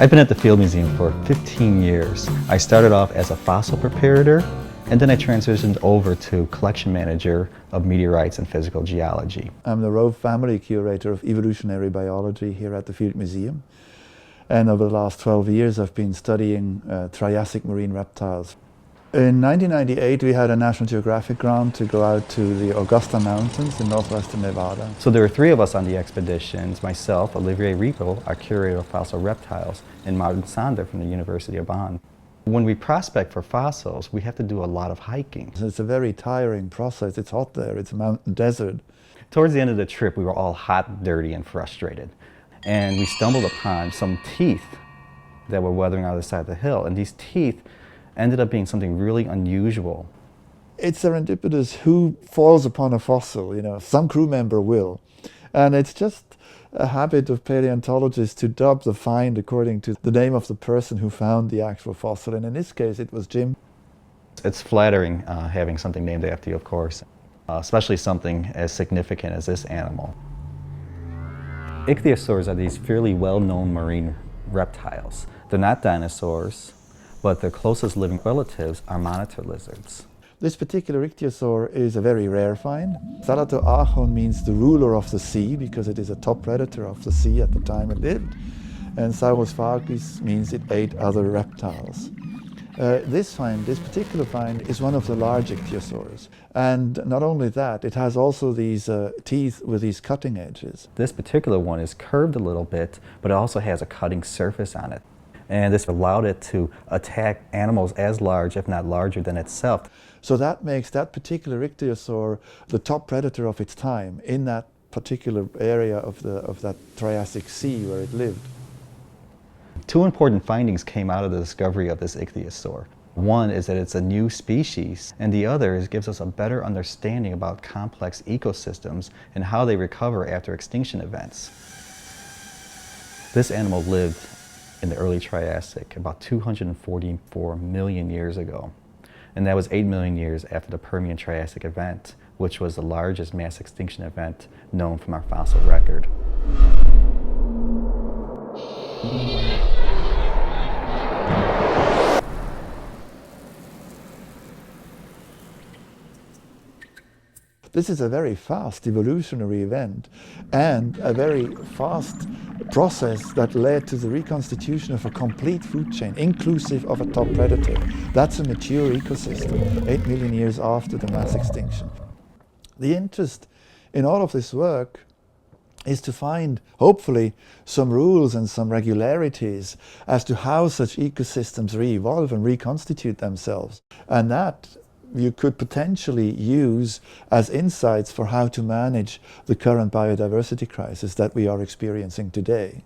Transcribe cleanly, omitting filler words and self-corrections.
I've been at the Field Museum for 15 years. I started off as a fossil preparator, and then I transitioned over to collection manager of meteorites and physical geology. I'm the Rove Family Curator of Evolutionary Biology here at the Field Museum. And over the last 12 years I've been studying Triassic marine reptiles. In 1998 we had a National Geographic grant to go out to the Augusta Mountains in northwestern Nevada. So there were three of us on the expeditions: myself, Olivier Rieppel, our curator of fossil reptiles, and Martin Sander from the University of Bonn. When we prospect for fossils, we have to do a lot of hiking. It's a very tiring process. It's hot there, it's a mountain desert. Towards the end of the trip, we were all hot, dirty, and frustrated. And we stumbled upon some teeth that were weathering out of the side of the hill. And these teeth ended up being something really unusual. It's serendipitous who falls upon a fossil, you know, some crew member will. And it's just a habit of paleontologists to dub the find according to the name of the person who found the actual fossil. And in this case, it was Jim. It's flattering having something named after you, of course, especially something as significant as this animal. Ichthyosaurs are these fairly well-known marine reptiles. They're not dinosaurs, but their closest living relatives are monitor lizards. This particular ichthyosaur is a very rare find. Thalattoarchon means the ruler of the sea because it is a top predator of the sea at the time it lived. And Saurosphagus means it ate other reptiles. This particular find, is one of the large ichthyosaurs. And not only that, it has also these teeth with these cutting edges. This particular one is curved a little bit, but it also has a cutting surface on it. And this allowed it to attack animals as large, if not larger than itself. So that makes that particular ichthyosaur the top predator of its time in that particular area of that Triassic Sea where it lived. Two important findings came out of the discovery of this ichthyosaur. One is that it's a new species, and the other is it gives us a better understanding about complex ecosystems and how they recover after extinction events. This animal lived in the early Triassic, about 244 million years ago. And that was 8 million years after the Permian-Triassic event, which was the largest mass extinction event known from our fossil record. This is a very fast evolutionary event and a very fast process that led to the reconstitution of a complete food chain, inclusive of a top predator. That's a mature ecosystem, 8 million years after the mass extinction. The interest in all of this work is to find, hopefully, some rules and some regularities as to how such ecosystems re-evolve and reconstitute themselves. And that you could potentially use as insights for how to manage the current biodiversity crisis that we are experiencing today.